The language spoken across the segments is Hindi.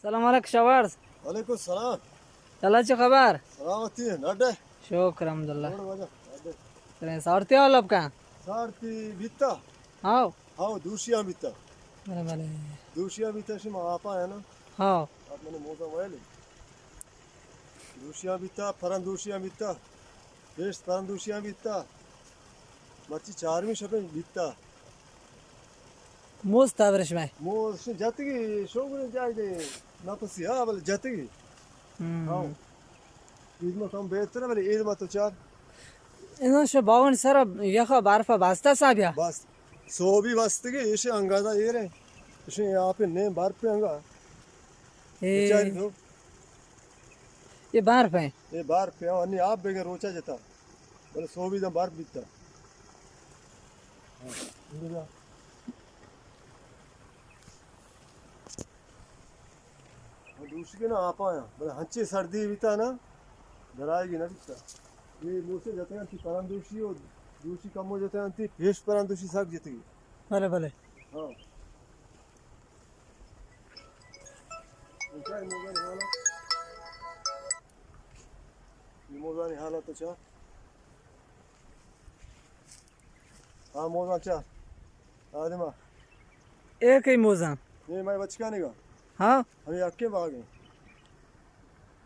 Selamünaleyküm Şavars. Aleyküm selam. चलाची खबर Selamatı. Nerede? शुक्र अहमदुल्ला Doğru bacak. Nerede? तेरे सारती हो लब का Saati bitti. हाँ Ha, duşiyan bitti. भले भले Duşiyan bitti şimdi apa ya na. हाँ Apne moza vayli. Duşiyan bitti. Paran duşiyan bitti. Beş paran duşiyan bitti. Maçı çağırmış abi bitti. मूस तावरिश में Mo şimdi jattı ki şogun jayde. Napası ya böyle jattı ki. Ha. İzma tam beter böyle izma to çağır. इन्हों शो बावन सर यखा बारफा बास्ता साबिया Bas. Soğubi bastı ki işi angada yere. İşi yapın ne bar pe anga. Çağır ये do. ये बार पे ये बार पे अन्य आप बेगे रोचा जाता बोले सो भी बार बीतता दूसरी ना आप आया बोले हंची सर्दी बीता ना डराएगी ना बीतता ये मुँह से जाते हैं परम दूसरी हो दूसरी कम हो जाते हैं फेस परम दूसरी साग जीतेगी भले भले हाँ ऊंचाई मोगा निकाला Mozan halatı çağır. Ha Mozan çağır. Hadi ma. एक ही मूजा ये मैं बचका नहीं गा. हाँ हम अक्के भाग गए.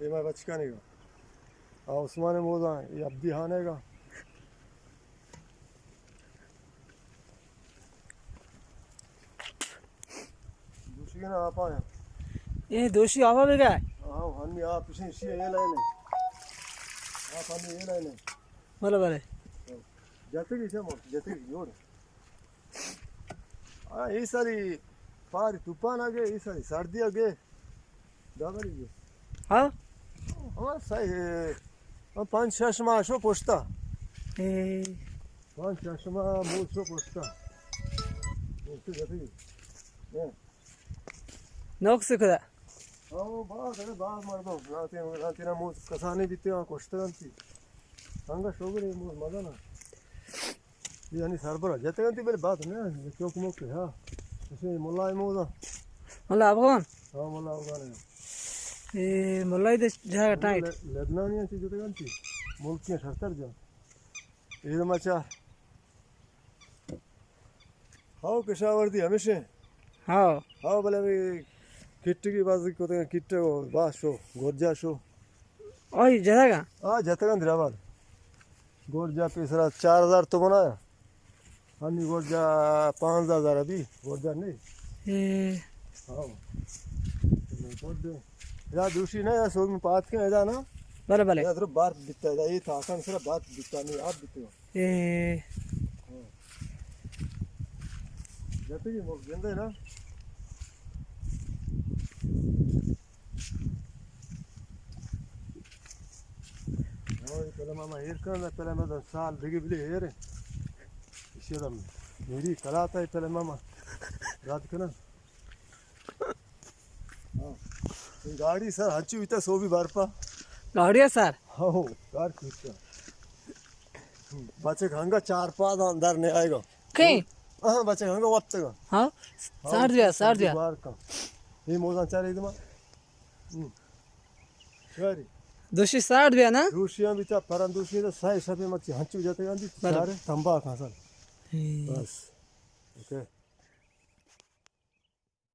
ये मैं बचका नहीं गा. हाँ उस्मान मोजा ये अब भी हाने का. दूसरी ना आप आया. ये दोषी आवा भी गया हाँ हम आप इसे ये लाइन है. आप हमें ये लाइन है. भले भले जाते की क्या मोर जाते की जोड़. हाँ ये सारी पारी तूफान आ गए ये सारी सर्दी आ गए दादा लीजिए हाँ हमारा सही है हम 5-6 माह शो पोस्ता ये 5-6 माह मूल शो पोस्ता उससे जाते की ये नोक से खुदा हाँ वो बात है बात मार दो नाते ना मूल कसाने बीते वहाँ कोस्ता गंती हंगा शो गए मूल मजा ना ये यानी सरबरा जाते गंती मेरी बात ना चौक मुक्के हाँ इसे मुल्ला मोदा मतलब अफगान हाँ मुल्ला अफगान ये मुल्ला इधर जगह टाइट लेबनानिया से जते गंती मुल्क के सरतर जा ये मचा हाउ पेशावरती हमेशा हाँ हाउ भले भी किट्ट की बात को तो किट्ट को बात शो गोरजा शो ओए जगह आ जते गंत रावल गोरजा पेसरा 4000 तो बनाया हनी गोरजा 5000 अभी गोरजा नहीं ये हाँ या दूसरी ना या सो में पात के है ना भले भले या तो बात बिकता है ये था आसान सिर्फ बात बिकता नहीं आप बिकते हो ये जाते ही मोक गेंदे ना और पहले मामा हेर करना पहले मैं 10 साल बिगे बिले हेर इसी दम मेरी कला था पहले मामा याद करना हाँ गाड़ी सर हच्ची हुई था सो भी बारपा गाड़िया सर हाँ गाड़ खींचता बच्चे खाएंगा 4-5 अंदर नहीं आएगा कहीं हाँ बच्चे खाएंगा वक्त का हाँ सार दिया बार का ये मौसम चाह रही तुम्हारा सॉरी दोषी सार दिया ना रूसिया भी था परम दूसरी तो सही सभी मच्छी हंचू जाते गांधी सारे तंबा खासा ये बस ओके